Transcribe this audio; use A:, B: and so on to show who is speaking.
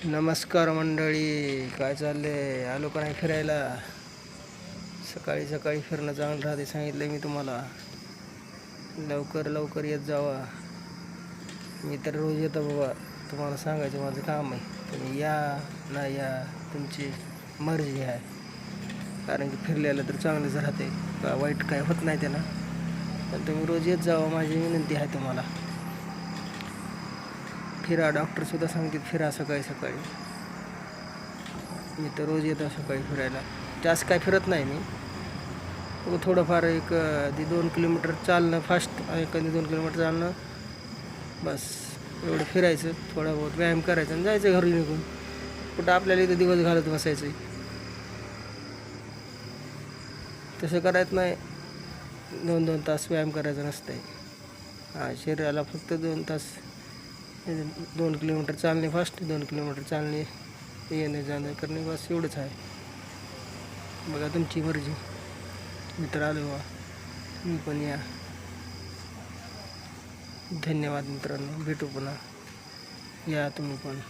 A: नमस्कार मंडळी, काय चाललंय? आलो का नाही फिरायला? सकाळी सकाळी फिरणं चांगलं राहते सांगितलं मी तुम्हाला. लवकर लवकर येत जावा. मी तर रोज येतो बाबा, तुम्हाला सांगायचं माझं काम आहे. तुम्ही या ना या, तुमची मर्जी आहे. कारण की फिरलेलं तर चांगलंच राहते, का वाईट काय होत नाही त्यानं. पण तुम्ही रोज येत जावा, माझी विनंती आहे तुम्हाला. फिरा, डॉक्टरसुद्धा सांगतात फिरा सकाळी सकाळी. मी तर रोज येतो सकाळी फिरायला. जास्त काय फिरत नाही मी. थोडंफार एक 2 किलोमीटर चालणं फास्ट, एखादी 2 किलोमीटर चालणं, बस एवढं फिरायचं. थोडा बहुत व्यायाम करायचा आणि जायचं घरी निघून. कुठं आपल्याला इथं दिवस घालत बसायचं? तसं करायचं नाही. 2-2 तास व्यायाम करायचा नसतंय. शरीराला फक्त 2 तास, 2 किलोमीटर चालणे फास्ट, 2 किलोमीटर चालणे, येणे जाणे करणे, बस एवढंच आहे. बघा तुमची मर्जी. मित्र आलो बा, तुम्ही पण या. धन्यवाद मित्रांनो, भेटू पुन्हा. या तुम्ही पण.